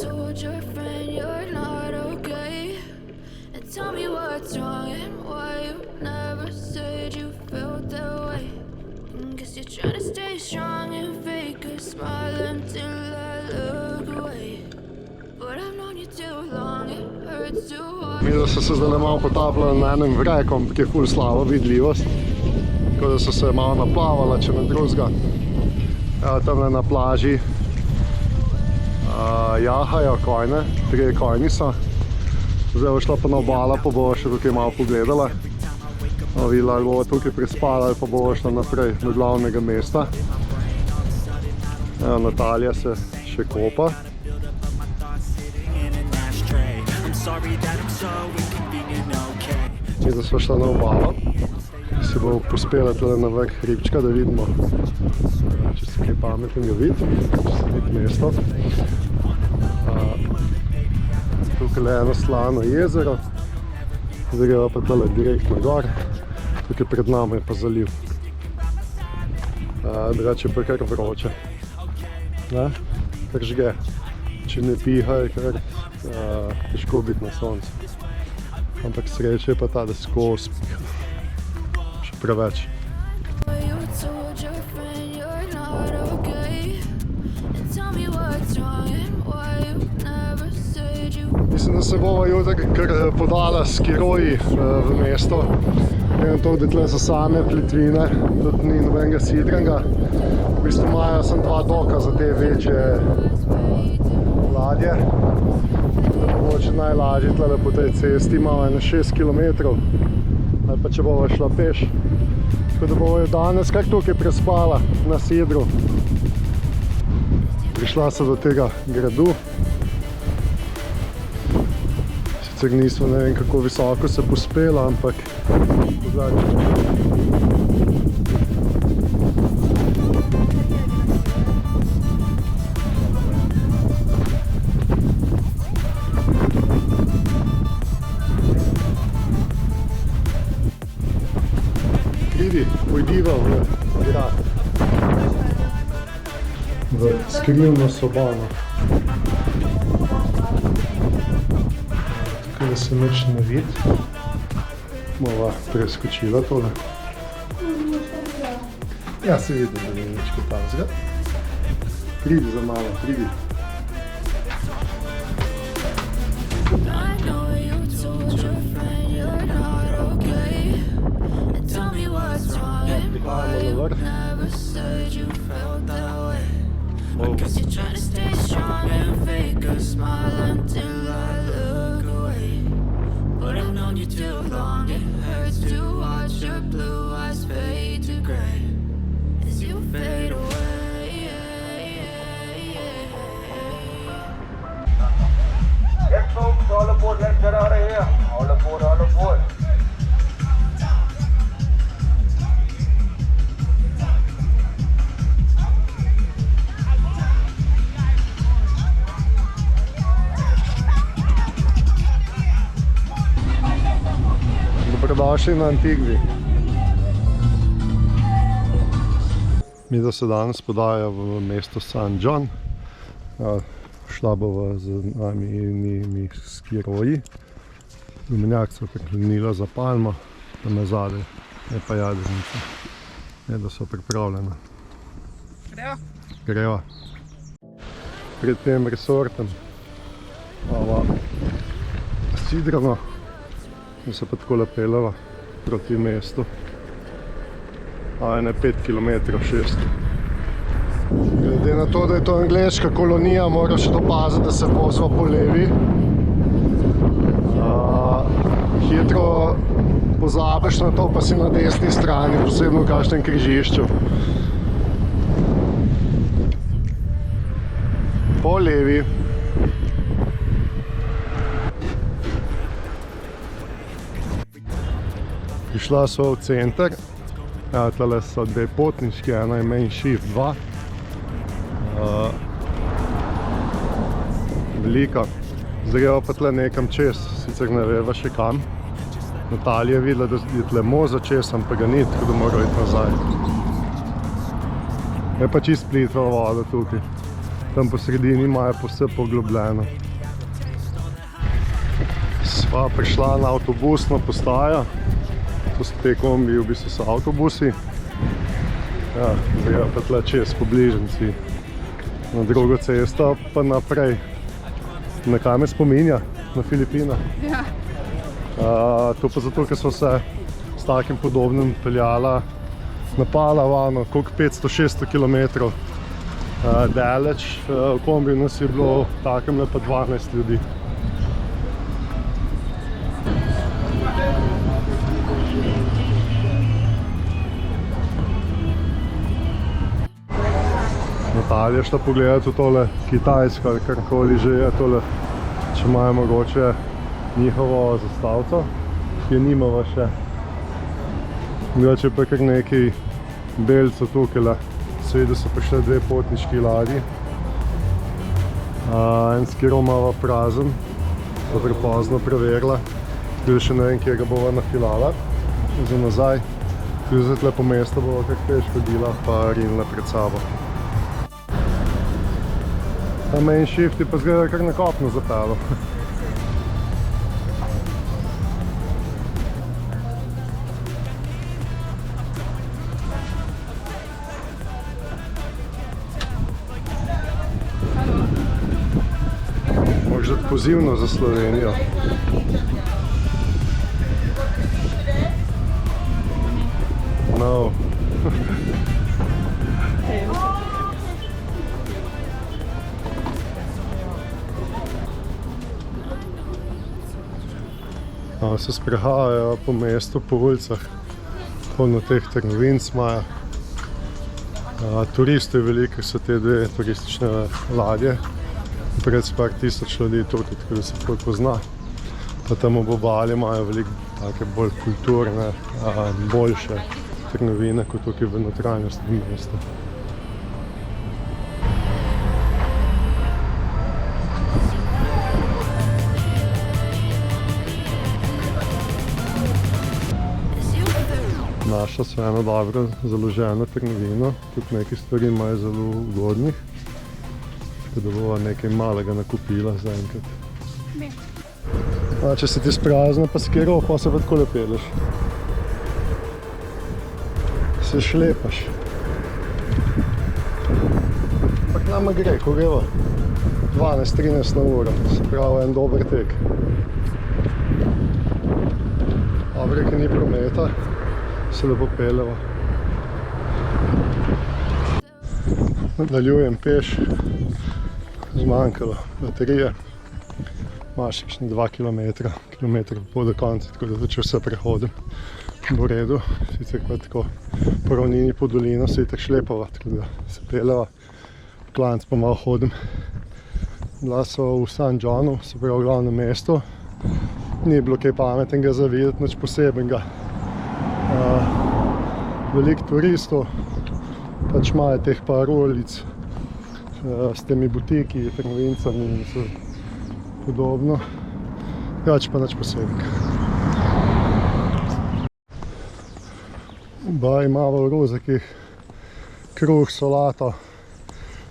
told your friend you're not okay? And tell me what's wrong and why you never said you felt that way. Guess you're trying to stay strong and fake a smile until I look away. But I've known you too long, it hurts to watch. Midva so se zdaj malo potapljali na enem vrekom, ki je ful slaba vidljivost. Tako da so se malo naplavala, če ne drugega. Evo tamle na plaži jahajo konje, 3 konji so. Zdaj bo šla pa na obala, pa bo še tukaj malo pogledala. Videla, ali bo tukaj prespala, ali pa bo šla naprej do glavnega mesta. Evo, Natalija se še kopa. Zdaj smo šla na obalo. Se bo pospela tle na vrh hribčka, da vidimo, če se kaj pametnega vidi, če se vidi mesto. Tukaj je eno slano jezero, zdaj greva pa tale direktno gor, tukaj pred nami je pa zaliv. Drugače je pa kar vroče, kar žge, če ne piha je kar težko biti na soncu. Ampak sreče je pa ta, da skozi piha. Preveč. Mislim, da se bova jutri kar podala s skiroji v mesto. Vem to, da tle so same plitvine, tudi ni nobenega sidrenga. V bistvu imajo sem 2 doka za te večje ladje. Mogoče najlažje tle po tej cesti imamo 6 km. Ali pa če bova šla peš. Tako da bova jo danes kar tukaj prespala na sidru. Prišla se do tega gradu. Sicer nismo ne vem kako visoko se pospela, ampak pojdiva v grad, v skrivno sobano. Tukaj da se nič ne vidi. Bova preskočila tole. Ja, se vidi, da ni nič kaj takega. Pridi za malo, pridi. Never said you felt that way. I guess you're trying to stay strong and fake a smile until I look away. But I've known you too long, it hurts to watch your blue eyes fade to gray as you fade away. Yes folks, all aboard, let's get out of here. All aboard, all aboard. Dobrodošli na Antigvi. Midva se danes podaja v mesto San John. Šla bova z nami skiroji. Rumenjak so priklenila za palmo, tam je zadaj, je pa jadrnica. Da so pripravljena. Greva. Greva. Pred tem resortem sidrano. In se pa takole peljeva proti mestu. Ne 5 km 6. Glede na to, da je to angleška kolonija, moraš to paziti, da se vozva po levi. Hitro pozabiš na to, pa si na desni strani, posebno v kakšnem križišču. Po levi. Prišla sva v center. Tale so 2 potniški, ena je Main Shift 2. Velika. Zdaj greva pa tle nekam čez, sicer ne veva še kam. Natalija je videla, da je tle most za čez, ampak ga ni, tako da mora iti nazaj. Je pa čist plitva voda tukaj. tam po sredini imajo vse poglobljeno. Sva prišla na avtobusno postajo, to so te kombiji, v bistvu so avtobusi. Ja, grejo pa tle čez po bližnjici na drugo cesto, pa naprej. Na kaj me spominja? Na Filipine. Ja. To pa zato, ker so se s takim podobnim peljala na Palavano, koliko 500-600 km daleč. V kombiju nas je bilo takemle pa 12 ljudi. Natalija šla pogledati v tole Kitajsko ali karkoli že je tole, če imajo mogoče njihovo zastavico, ki je nimava še. Mogoče pa kar nekaj belcev tukaj. Seveda so prišle dve potniški ladji. En skiro imava prazen, to prepozno preverila. Tudi še ne vem, kje ga bova nafilala za nazaj. Tudi za tle po mestu bova kar peš hodila pa rinila pred sabo. Ta main shift je pa zgleda kar na kopno zapeljal. Možda pozivno za Slovenijo. No. Se sprehajajo po mestu, po ulicah, polno teh trgovinic imajo. Turistov je veliko, so te dve turistične ladje. Pred par tisoč ljudi tukaj, tako da se ful pozna. Pa tam ob obali imajo veliko take bolj kulturne, boljše trgovine kot tukaj v notranjosti mesta. Našla so eno dobro založeno trgovino, tudi nekaj stvari imajo zelo ugodnih. Tako da bova nekaj malega nakupila zaenkrat. Če se ti sprazna pa skiro, pa se pa takole peleš. Se šlepaš. Pa k nama gre, ko greva 12-13 na uro, se pravi en dober tek. Dobre, ki ni prometa, se lepo peljeva. Nadaljujem peš. Zmanjkalo baterije. Imaš kakšni 2 kilometra pol do konca, tako da če vse prehodim, bo v redu. Sicer pa tako po ravnini, po dolino se itak šlepava, tako da se peljeva. V klanec pa malo hodim. Bila so v San Johnu, se pravi v glavnem mestu. Ni bilo kaj pametnega za videti, nič posebenega. Veliko turistov, pač imajo teh par ulic s temi butiki, trgovincami in vse podobno. Drugače pa nič posebnega. Oba imava v rozakih kruh, solato,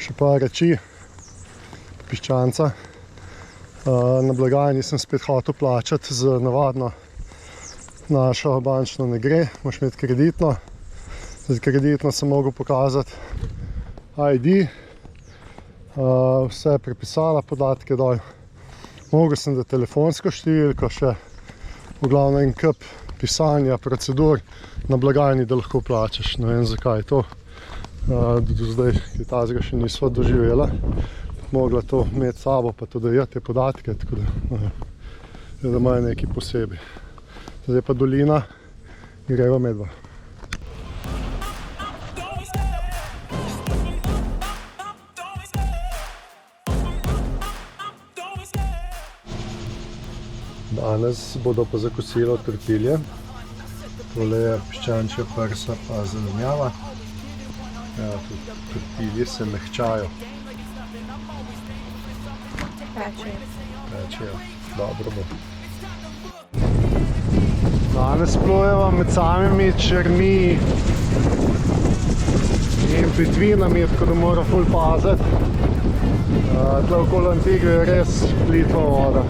še par reči, piščanca. Na blagajni sem spet hotel plačati z navadno našo bančno ne gre, moraš imeti kreditno. Za kreditno sem mogel pokazati ID, vse prepisala, podatke dol. Mogel sem da telefonsko številko še, v glavnem en kup pisanja, procedur na blagajni, da lahko plačaš. Ne vem zakaj to, do zdaj je tazga še nisva doživela. Mogla to imeti sabo, pa to dajati te podatke, tako da imajo nekaj posebej. Zdaj pa dolina, greva medva. Danes bodo pa za kosilo tortilje. Tole je piščančja prsa pa zelenjava. Ja, tudi tortilje se mehčajo. Pečejo. Dobro bo. Danes plujeva med samimi črmi in plitvinami, tako da mora ful paziti. Tle okoli Antigve je res plitva voda.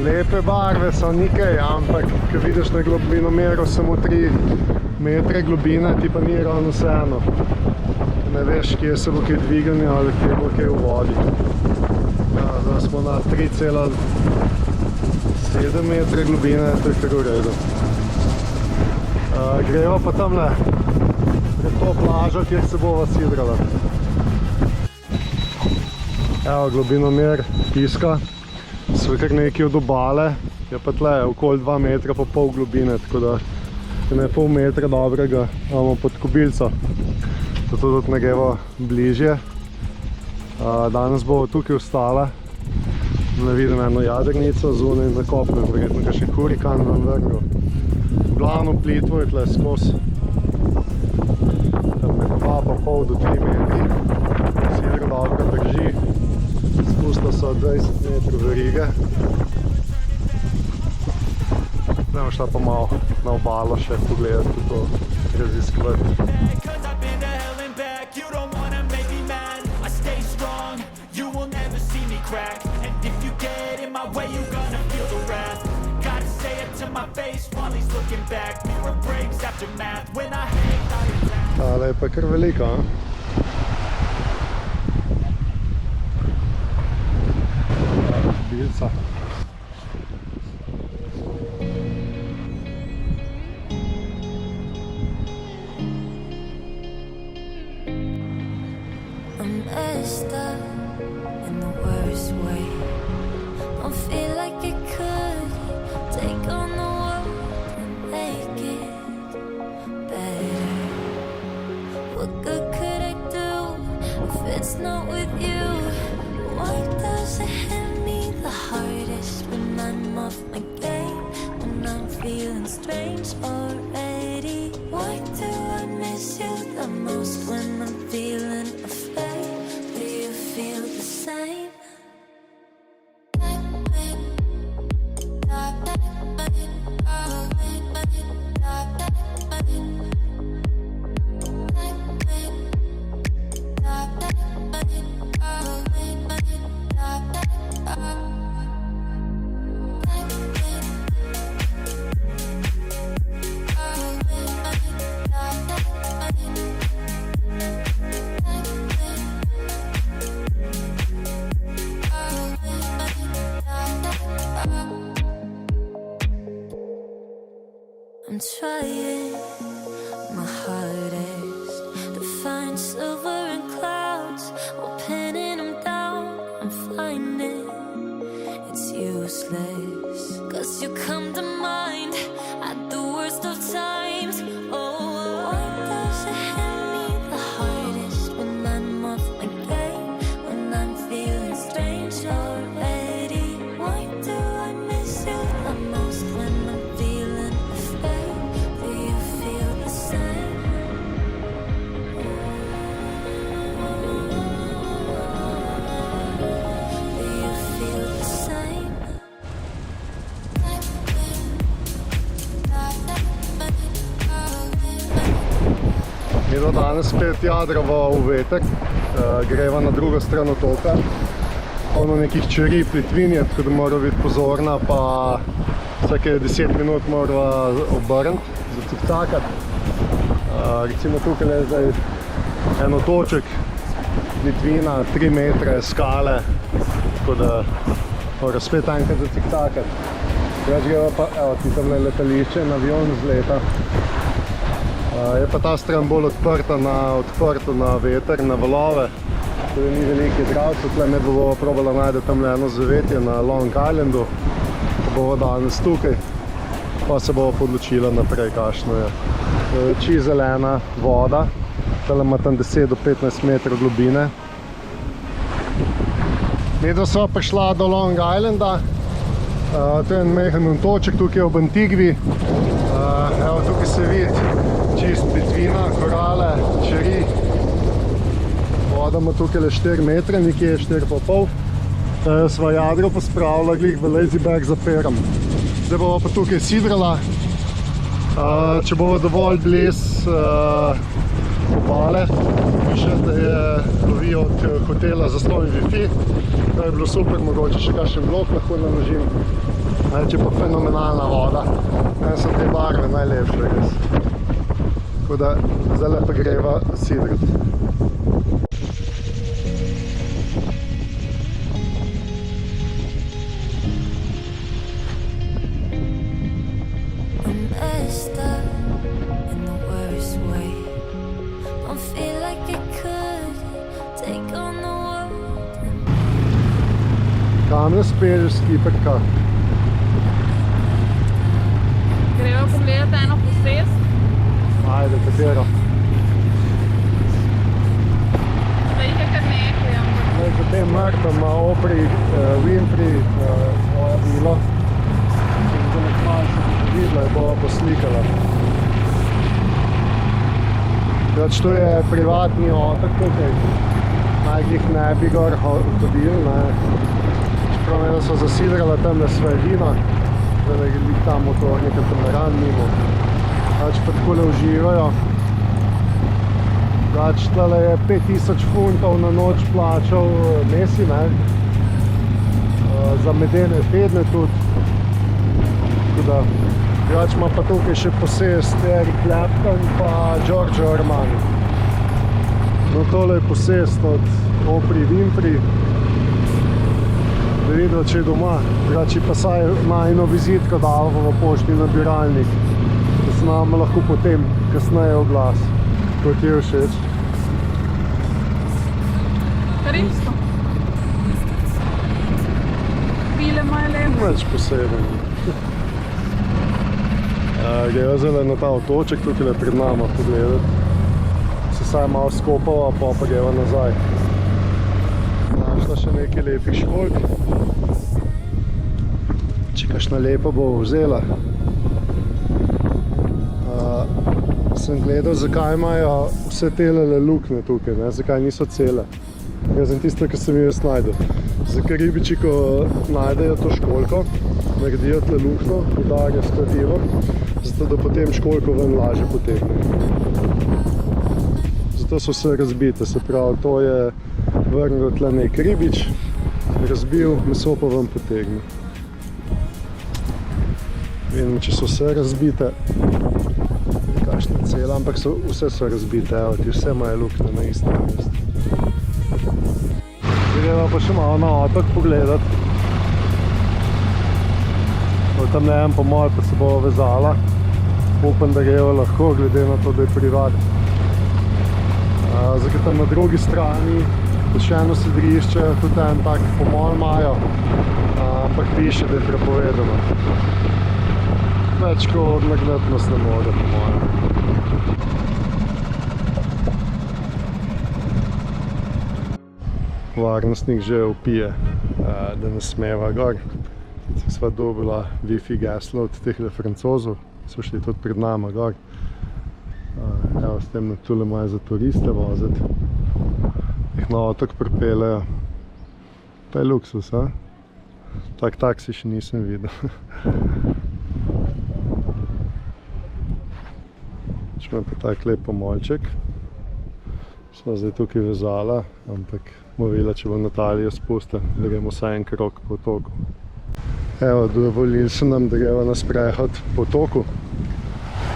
Lepe barve so nekaj, ampak ko vidiš na globinomeru samo 3 metre globine, ti pa ni ravno vseeno. Ne veš, kje se bo kaj dvignil ali kje bo kaj v vodi. Zdaj smo na 3,7 metre globine, to je kar v redu. Gremo pa tamle pred to plažo, kjer se bova sidrala. Evo, globinomer piska. Sve kar nekaj od obale, je pa tle okoli 2 metra pa pol globine, tako da ne pol metra dobrega imamo pod kobilco. Zato tudi ne gremo bližje. Danes bo tukaj ostala. Ne vidim eno jadrnico zunaj na kopnem, verjetno kakšen hurikan vam vrnil. Glavno plitvo je tle skozi. Tam med 2,5 do 3 metri. Sidro dobro drži. Spustila so 20 metrov verige. Gremo šla pa malo na obalo še pogledati, kako raziskovati. Tale je pa kar velika, bilca. I'm messed up in the worst way. Don't feel like I could take on the world and make it better. What good could I do if it's not with you? Why does it hit me the hardest when I'm off my game? When I'm feeling strange already? Why do I miss you the most when I'm feeling afraid? Do you feel the same? I'm trying my hardest to find silver in clouds while pinning them down. I'm finding it's useless, 'cause you come to mind at the worst of times. Oh, why does it hit me the hardest when I'm off my game? When I'm feeling strange already? Why do I miss you the most when I'm feeling afraid? Do you feel the same? Do you feel the same? Mi do danes spet jadravo v vetek, greva na drugo stran otoka. Ono nekih čeri plitvinje, tako da mora biti pozorna, pa vsake 10 minut mora obrniti, zacikcakati. Recimo tukaj je zdaj en otoček, plitvina, 3 metre skale, tako da mora spet enkrat zacikcakati. Več greva pa, evo, ti tamle letališče, en avion zleta. Je pa ta stran bolj odprta na veter, na valove, tudi ni veliki igralcev. Tle med bova probala najde tamle eno zavetje na Long Islandu, pa bova danes tukaj, pa se bova podločila naprej, kakšno je. Či zelena voda, tale ima tam 10 do 15 metrov globine. Medva sva prišla do Long Islanda, to je en mehen otoček, tukaj je ob Antigvi. Evo, tukaj se vidi čist plitvina, korale, čeri. Voda ima tukaj le 4 metre, nekje je 4,5. Sva jadro pospravila glih v Lazy Back za perom. Zdaj bova pa tukaj sidrala Če bo dovolj blizu obale, piše, da je lovijo od hotela zaslon Wi-Fi. To je bilo super, mogoče še kakšen vlog lahko naložim. Če pa fenomenalna voda. Meni so te barve najlepše res. Tako da zdaj pa greva sidrati. Kam ne spelješ skiperka? Greva pogledati eno posest. Ajde, katero? Zdaj jih je kar nekaj, ampak... Potem Marta ima Opri, Winfrey, svojo vilo. Če bi nekaj malo še videla, je bova poslikala. To je privatni otok tukaj. Naj jih ne bi gor hodili, čeprav da so zasidrala tamle svoje vino, da je tam motorni katamaran mimo. Pa takole uživajo. Tale je 5000 funtov na noč plačal Messi, za medene tedne tudi. Drugač ima pa tukaj še posest Eric Clapton pa Giorgio Armani. No, tole je posest od Opri Winfrey. Da vidimo, če je doma. Drugače pa saj ima eno vizitko dal v poštni nabiralnik, da se nam lahko potem kasneje oglas, kot je všeč. Kar isto. Bile imajo lepo. Nič poseben. Greva zdaj na ta otoček tukaj pred nama pogledati. Se saj malo skopava, pa greva nazaj. Našla še nekaj lepih školjk. Če kakšna lepa bo vzela. Sem gledal, zakaj imajo vse tele luknje tukaj, zakaj niso cele. Jaz sem tisto, kar sem jaz najdel. Zakaj ribiči, ko najdejo to školjko, naredijo tle luknjo, udarijo s kladivom, zato da potem školjko ven lažje potegne. Zato so vse razbite, se pravi, to je vrnil tle nek ribič, razbil, meso pa ven potegne. Vidimo, če so vse razbite, kakšne cele, ampak vse so razbite, evo ti, vse imajo luknje na istem mestu. Greva pa še malo na otok pogledati. Tam ne po moje pa se bo vezala. Upam, da greva lahko, glede na to, da je privat. Zakaj tam na drugi strani je še eno sedrišče, tudi en tak pomol imajo, ampak piše, da je prepovedano. Več kot nagnetnost ne more, po mojem. Varnostnik že vpije, da ne smeva gor. Sva dobila Wi-Fi geslo od tehle Francozov, so šli tudi pred nama gor. Evo, s tem tule imajo za turiste voziti. Jih na otok pripeljejo. Pa je luksus, Tak taksi še nisem videl. Šme pa tak lep pomolček. Smo zdaj tukaj vezala, ampak bomo videla, če bo Natalijo spustila, da gremo vsaj en krog po otoku. Evo, dovolili so nam, da greva na sprehod po otoku.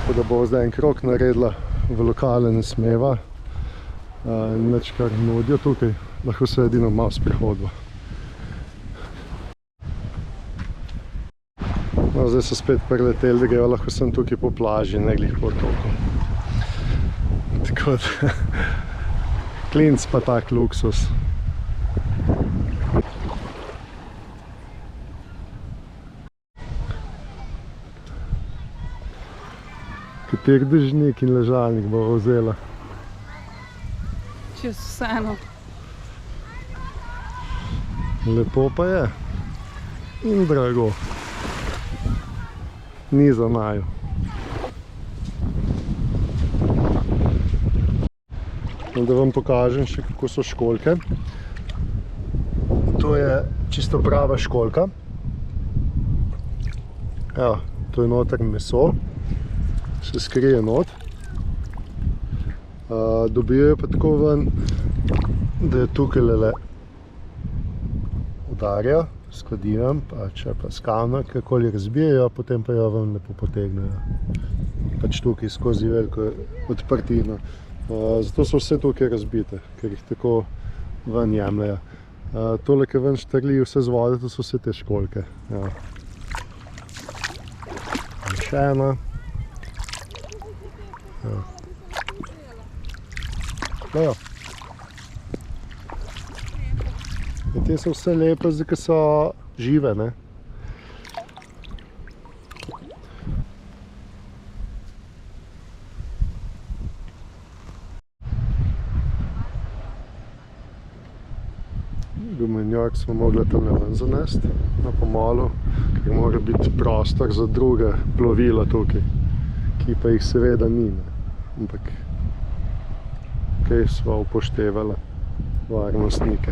Tako da bo zdaj en krog naredila, v lokale ne smeva. Nič, kar nudijo tukaj, lahko se edino malo sprehodila. No, zdaj so spet preleteli, da greva lahko sem tukaj po plaži, ne glih po otoku. Tako da, klinc pa tak luksus. Kater dežnik in ležalnik bo vzela? Čez vseeno. Lepo pa je. In drago. Ni za naju. Da vam pokažem še, kako so školjke. To je čisto prava školjka. Evo, to je noter meso. se skrije not. Dobijo jo pa tako ven, da je tukaj le udarja s kladivom, pač pa s kamno, kakoli razbijajo, potem pa jo ven lepo potegnejo. Pač tukaj skozi veliko odprtino. Zato so vse tukaj razbite, ker jih tako ven jemljajo. Tole, ki ven štrli vse z vode, to so vse te školjke. Ja. In še ena. Ja. Glejo. In te so vse lepe, zdaj, ki so žive, ne. Gumenjak smo mogli tam ven zanesti na pomolu, ker mora biti prostor za druga plovila tukaj, ki pa jih seveda ni, ne. Ampak kaj sva upoštevala varnostnike.